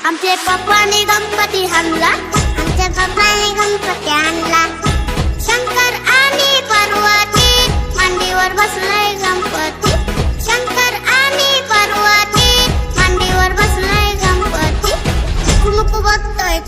आमचे पप्पाने गणपती आणला, आमच्या पप्पाने गणपती आणला. शंकर आणि पार्वती मांडीवर बसलाय गणपती. शंकर आणि पार्वती मांडीवर बसलाय गणपती. कुणकुण बघतोय